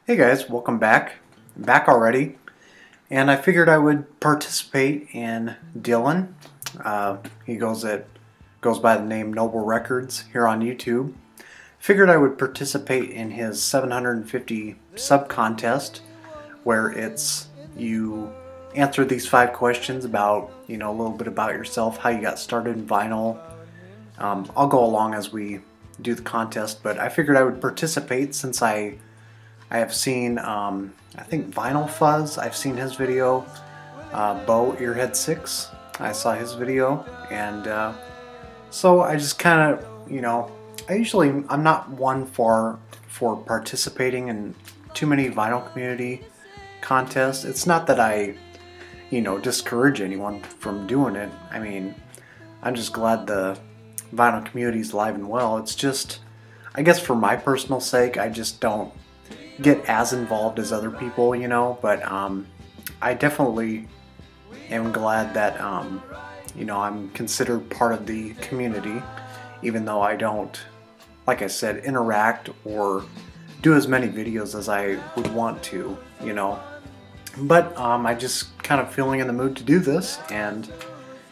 Hey guys, welcome back. I'm back already, and I figured I would participate in Dylan. He goes by the name Noble Records here on YouTube. Figured I would participate in his 750 sub contest, where it's you answer these 5 questions about a little bit about yourself, how you got started in vinyl. I'll go along as we do the contest, but I figured I would participate since I have seen, I think Vinyl Fuzz, I've seen his video. Bo Earhead6, I saw his video. And so I just kind of, I'm not one for participating in too many vinyl community contests. It's not that I, discourage anyone from doing it. I mean, I'm just glad the vinyl community is alive and well. It's just, I guess for my personal sake, I just don't get as involved as other people, but I definitely am glad that I'm considered part of the community, even though I don't, like I said, interact or do as many videos as I would want to, but I just kind of feeling in the mood to do this. And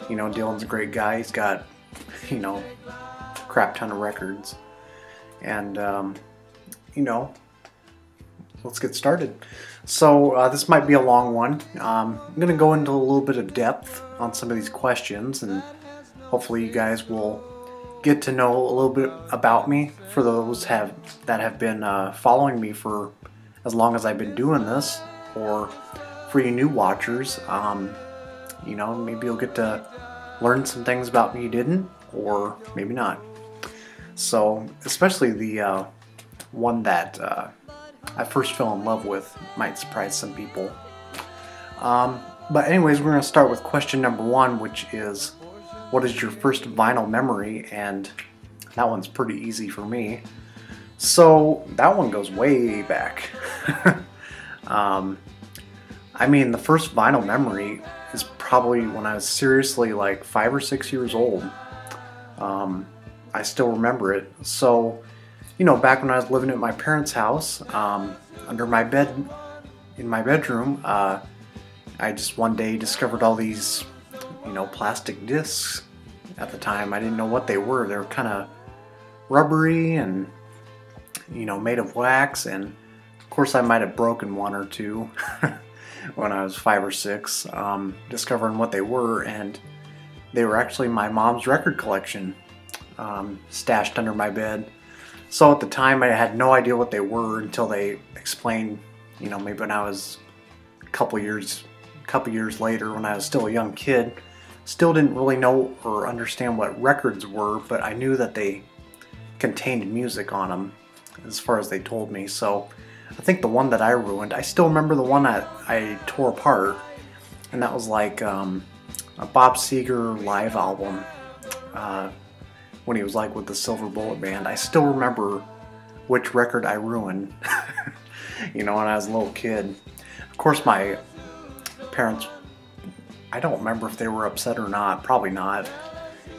Dylan's a great guy. He's got crap ton of records, and let's get started. So this might be a long one. I'm going to go into a little bit of depth on some of these questions, and hopefully you guys will get to know a little bit about me, for those that have been following me for as long as I've been doing this, or for you new watchers, maybe you'll get to learn some things about me you didn't, or maybe not. So especially the one that I first fell in love with might surprise some people. But anyways, we're going to start with question number 1, which is, what is your first vinyl memory? And that one's pretty easy for me. So that one goes way back. I mean, the first vinyl memory is probably when I was seriously like 5 or 6 years old. I still remember it. So back when I was living at my parents' house, under my bed, in my bedroom, I just one day discovered all these, plastic discs. At the time, I didn't know what they were. They were kind of rubbery and, made of wax. And of course, I might have broken one or two when I was 5 or 6, discovering what they were. And they were actually my mom's record collection, stashed under my bed. So at the time, I had no idea what they were until they explained, maybe when I was a couple years later, when I was still a young kid. Still didn't really know or understand what records were, but I knew that they contained music on them, as far as they told me. So I think the one that I ruined, I still remember the one that I tore apart, and that was like a Bob Seger live album. When he was like with the Silver Bullet Band. I still remember which record I ruined, when I was a little kid. Of course, my parents, I don't remember if they were upset or not. Probably not.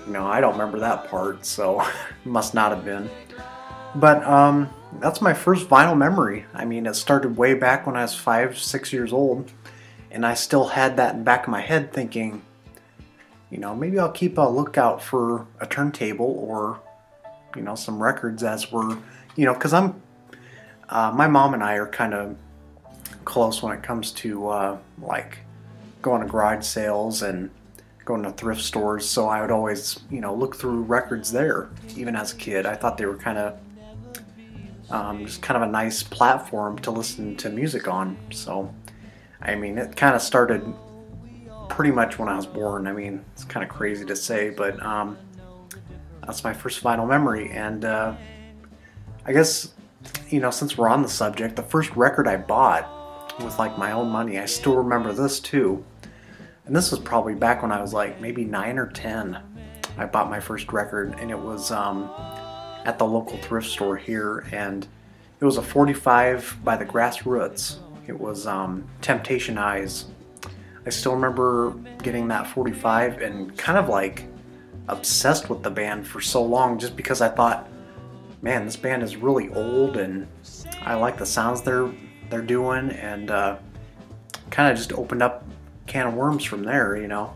I don't remember that part, so must not have been. But that's my first vinyl memory. I mean, it started way back when I was 5, 6 years old, and I still had that in the back of my head thinking, maybe I'll keep a lookout for a turntable or, some records as we're, because my mom and I are kind of close when it comes to, like, going to garage sales and going to thrift stores. So I would always, look through records there, even as a kid. I thought they were kind of, just kind of a nice platform to listen to music on. So, I mean, it kind of started pretty much when I was born. I mean, it's kind of crazy to say, but that's my first vinyl memory. And I guess, since we're on the subject, the first record I bought with like my own money, I still remember this too. And this was probably back when I was like maybe 9 or 10. I bought my first record, and it was at the local thrift store here, and it was a 45 by the Grassroots. It was Temptation Eyes. I still remember getting that 45 and kind of like obsessed with the band for so long, just because I thought, man, this band is really old and I like the sounds they're they're doing, and kind of just opened up a can of worms from there, you know.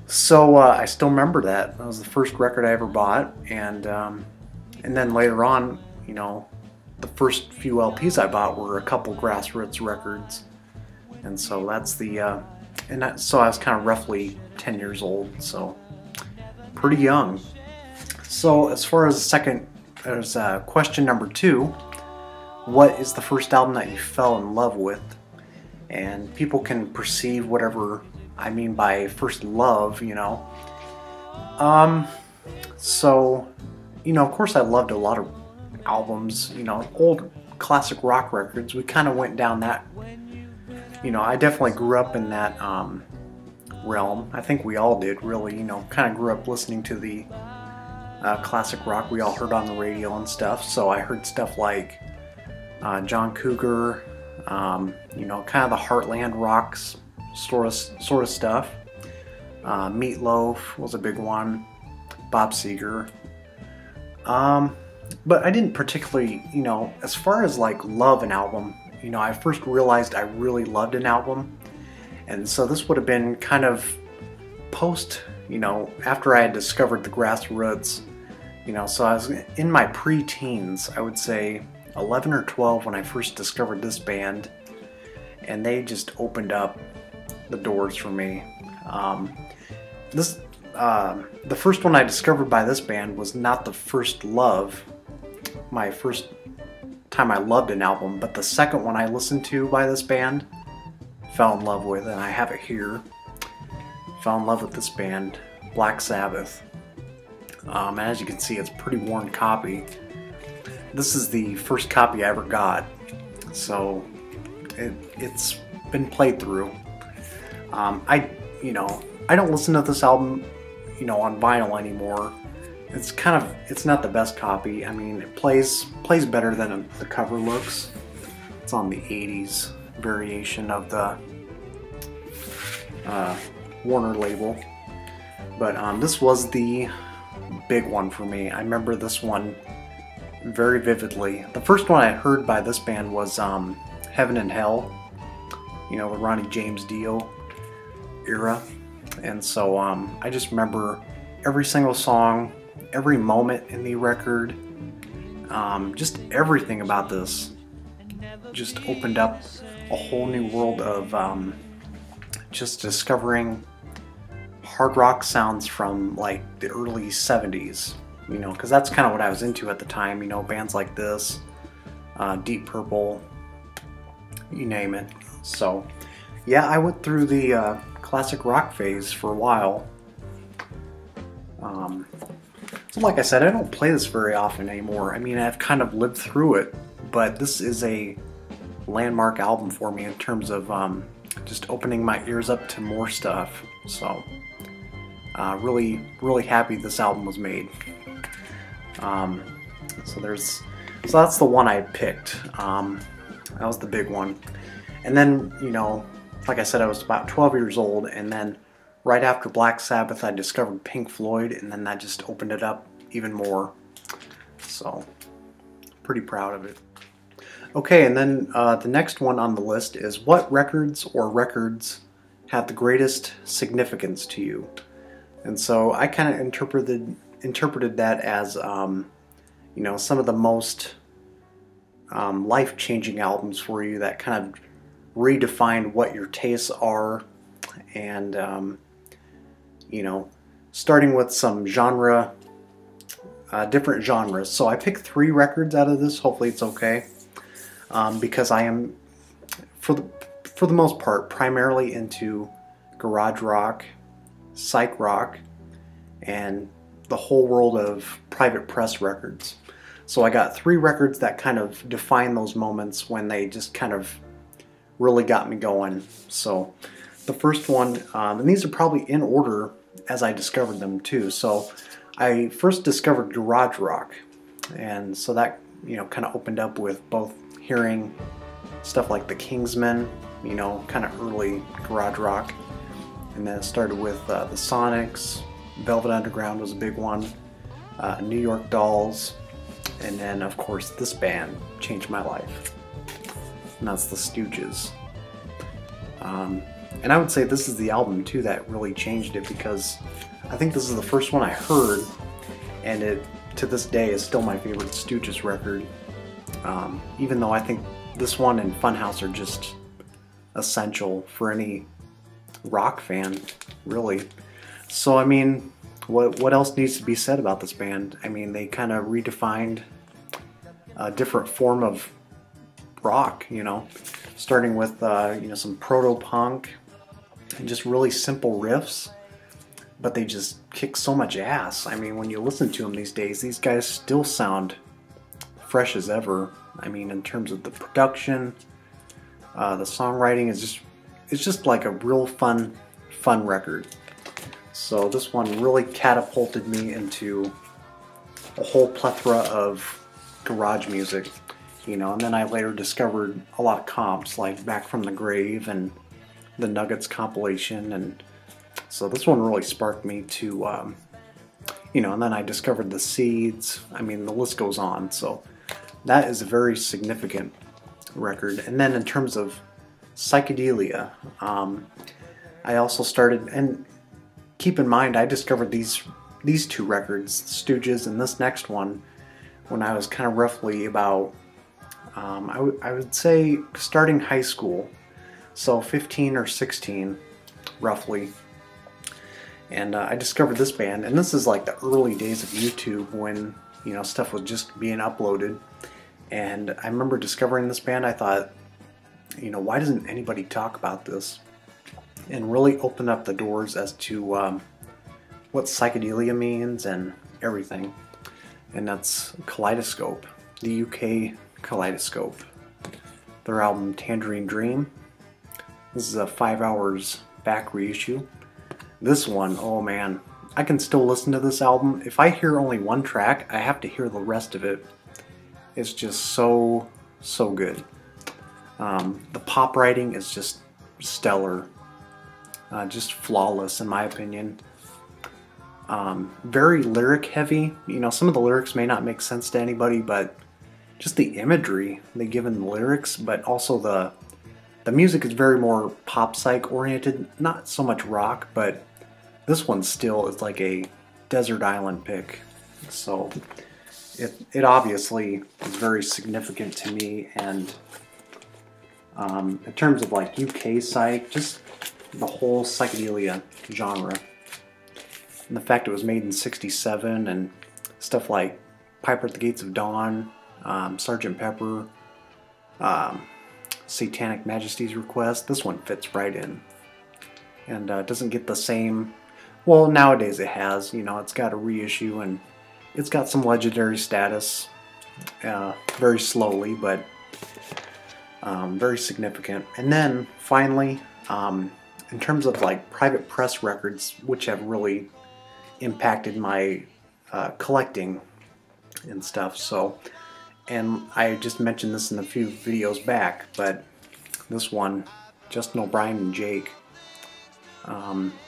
So I still remember that. That was the first record I ever bought, and then later on, you know, the first few LPs I bought were a couple Grassroots records, and so that's the so I was kind of roughly 10 years old, so pretty young. So as far as the second, there's question number 2. What is the first album that you fell in love with? And people can perceive whatever I mean by first love, you know. So, you know, of course I loved a lot of albums, you know, old classic rock records. We kind of went down that, you know, I definitely grew up in that realm. I think we all did, really, you know, kind of grew up listening to the classic rock we all heard on the radio and stuff. So I heard stuff like John Cougar, you know, kind of the Heartland rocks sort of stuff. Meatloaf was a big one. Bob Seger. But I didn't particularly, you know, as far as like love an album, you know, I first realized I really loved an album, and so this would have been kind of post, you know, after I had discovered the Grassroots, you know, so I was in my pre-teens, I would say 11 or 12 when I first discovered this band, and they just opened up the doors for me. The first one I discovered by this band was not the first love, my first time I loved an album, but the second one I listened to by this band, fell in love with, and I have it here. Fell in love with this band, Black Sabbath. And as you can see, it's a pretty worn copy. This is the first copy I ever got, so it's been played through. You know, I don't listen to this album, you know, on vinyl anymore. It's not the best copy. I mean, it plays better than the cover looks. It's on the 80s variation of the Warner label. But this was the big one for me. I remember this one very vividly. The first one I heard by this band was Heaven and Hell, you know, the Ronnie James Dio era. And so I just remember every single song, every moment in the record, just everything about this just opened up a whole new world of just discovering hard rock sounds from like the early 70s, you know, because that's kind of what I was into at the time, you know, bands like this, Deep Purple, you name it. So yeah, I went through the classic rock phase for a while. So like I said, I don't play this very often anymore. I mean, I've kind of lived through it, but this is a landmark album for me in terms of just opening my ears up to more stuff. So really happy this album was made. So that's the one I picked. That was the big one. And then, you know, like I said, I was about 12 years old, and then right after Black Sabbath I discovered Pink Floyd, and then that just opened it up even more. So pretty proud of it. Okay, and then the next one on the list is, what records or records have the greatest significance to you? And so I kind of interpreted that as you know, some of the most life-changing albums for you that kind of redefine what your tastes are, and you know, starting with some genre, different genres. So I picked 3 records out of this. Hopefully it's okay, because I am, for the most part, primarily into garage rock, psych rock, and the whole world of Private Press records. So I got 3 records that kind of define those moments when they just kind of really got me going. So the first one, and these are probably in order as I discovered them too. So I first discovered garage rock, and so that, you know, kind of opened up with both hearing stuff like the Kingsmen, you know, kind of early garage rock, and then it started with the Sonics. Velvet Underground was a big one, New York Dolls, and then of course this band changed my life. and that's the Stooges. And I would say this is the album too that really changed it, because I think this is the first one I heard, and it to this day is still my favorite Stooges record. Even though I think this one and Funhouse are just essential for any rock fan, really. So I mean, what else needs to be said about this band? I mean, they kind of redefined a different form of rock, you know, starting with you know, some proto-punk and just really simple riffs, but they just kick so much ass. I mean, when you listen to them these days, these guys still sound fresh as ever. I mean, in terms of the production, the songwriting is it's just like a real fun record. So this one really catapulted me into a whole plethora of garage music, you know, and then I later discovered a lot of comps like Back from the Grave and the Nuggets compilation, and so this one really sparked me to, you know, and then I discovered the Seeds. I mean, the list goes on. So that is a very significant record. And then in terms of psychedelia, I also started, and keep in mind, I discovered these two records, Stooges and this next one, when I was kind of roughly about, I would say starting high school, so 15 or 16, roughly. And I discovered this band, and this is like the early days of YouTube when, you know, stuff was just being uploaded. And I remember discovering this band. I thought, you know, why doesn't anybody talk about this? And really opened up the doors as to what psychedelia means and everything. And that's Kaleidoscope, the UK Kaleidoscope. Their album Tangerine Dream. This is a 5 hours back reissue. This one, oh man, I can still listen to this album. If I hear only one track, I have to hear the rest of it. It's just so good. The pop writing is just stellar. Just flawless in my opinion. Very lyric heavy. You know, some of the lyrics may not make sense to anybody, but just the imagery they give in the lyrics, but also the music is very more pop psych oriented, not so much rock, but this one still is like a desert island pick. So it obviously is very significant to me, and in terms of like UK psych, just the whole psychedelia genre. And the fact it was made in '67 and stuff like Piper at the Gates of Dawn, Sgt. Pepper, Satanic Majesty's Request, this one fits right in. And doesn't get the same, well, nowadays it has, you know, it's got a reissue and it's got some legendary status, very slowly, but very significant. And then finally, in terms of like private press records, which have really impacted my collecting and stuff. So, and I just mentioned this in a few videos back, but this one, Justin O'Brien and Jake,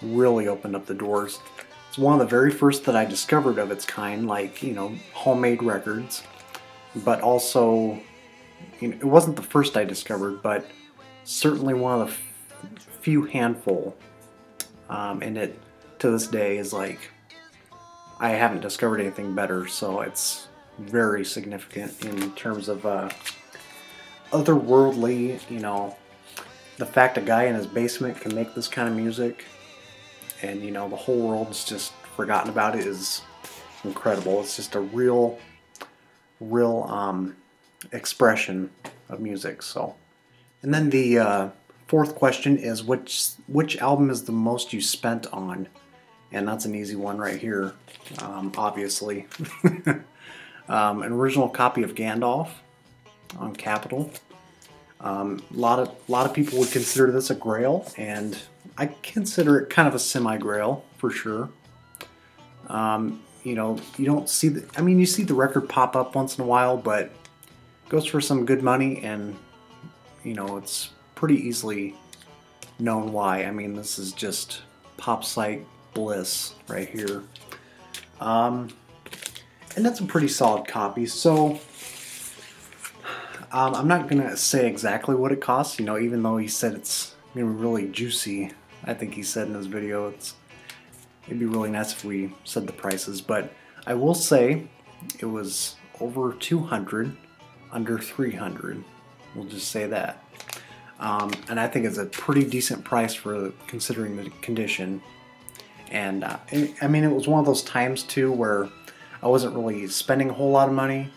really opened up the doors. It's one of the very first that I discovered of its kind, like, you know, homemade records, but also, you know, it wasn't the first I discovered, but certainly one of the few handful, and it to this day is like, I haven't discovered anything better, so it's very significant in terms of otherworldly, you know, the fact a guy in his basement can make this kind of music and, you know, the whole world's just forgotten about it is incredible. It's just a real expression of music. So, and then the fourth question is which album is the most you spent on? And that's an easy one right here, obviously. An original copy of Gandalf on Capitol. A lot of people would consider this a Grail, and I consider it kind of a semi-Grail for sure. You know, you don't see the, I mean, you see the record pop up once in a while, but it goes for some good money, and you know, it's pretty easily known why. I mean, this is just pop psych bliss right here. And that's a pretty solid copy. So I'm not gonna say exactly what it costs, you know, even though he said it's gonna be really juicy. I think he said in his video it'd be really nice if we said the prices, but I will say it was over 200, under 300. We'll just say that. And I think it's a pretty decent price for considering the condition. And I mean, it was one of those times too where I wasn't really spending a whole lot of money,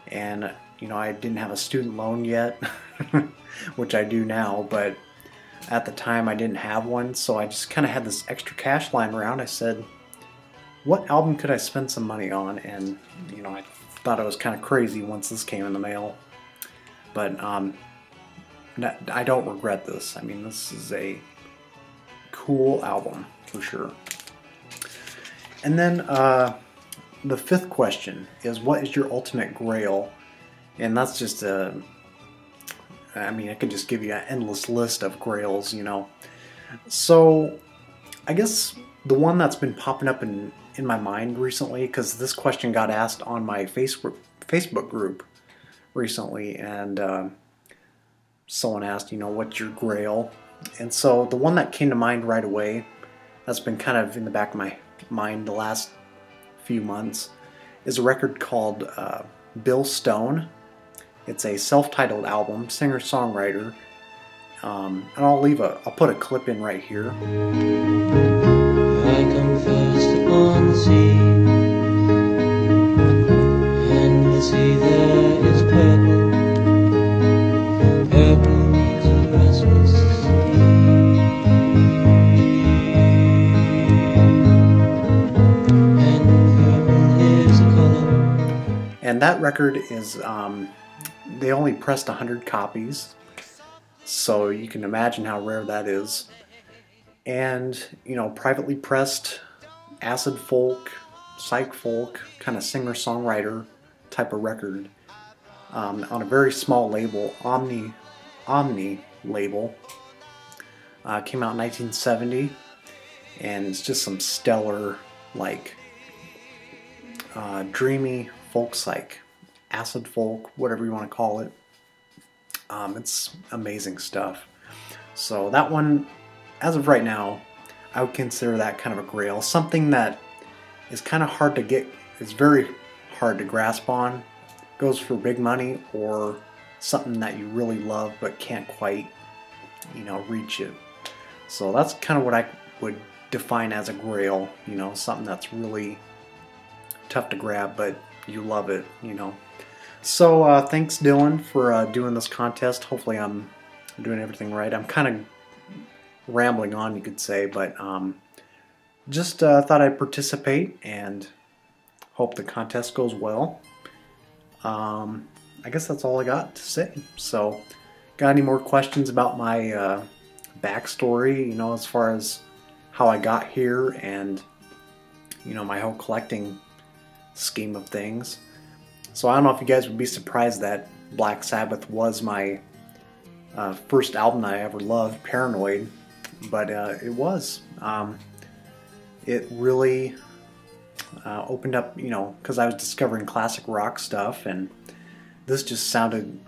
and you know, I didn't have a student loan yet, which I do now, but at the time I didn't have one, so I just kind of had this extra cash lying around. I said, what album could I spend some money on? And you know, I thought it was kind of crazy once this came in the mail, but I don't regret this. I mean, this is a cool album for sure. And then the fifth question is, what is your ultimate grail? And that's just I mean, I could just give you an endless list of grails, you know. So I guess the one that's been popping up in my mind recently, because this question got asked on my Facebook group recently, and someone asked, you know, what's your grail? And so the one that came to mind right away, that's been kind of in the back of my mind the last few months, is a record called Bill Stone. It's a self-titled album, singer-songwriter, and I'll put a clip in right here. I come first upon the sea, and the sea there is purple. Purple means a restless sea, and purple is a color. And that record is, they only pressed 100 copies, so you can imagine how rare that is. And, you know, privately pressed acid folk, psych folk, kind of singer-songwriter type of record, on a very small label, Omni label. Came out in 1970, and it's just some stellar, like, dreamy folk psych, acid folk, whatever you want to call it. It's amazing stuff. So that one, as of right now, I would consider that kind of a grail. Something that is kind of hard to get, is very hard to grasp on, goes for big money, or something that you really love but can't quite, you know, reach it. So that's kind of what I would define as a grail, you know, something that's really tough to grab but you love it, you know. So thanks Dylan for doing this contest. Hopefully I'm doing everything right. I'm kind of rambling on, you could say, but just thought I'd participate and hope the contest goes well. I guess that's all I got to say. So got any more questions about my backstory, you know, as far as how I got here and, you know, my whole collecting scheme of things. So I don't know if you guys would be surprised that Black Sabbath was my first album that I ever loved, Paranoid, but it was. It really opened up, you know, because I was discovering classic rock stuff, and this just sounded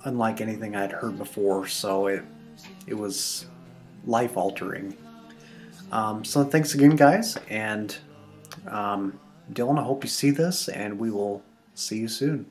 unlike anything I'd heard before, so it was life-altering. So thanks again, guys, and Dylan, I hope you see this, and we will see you soon.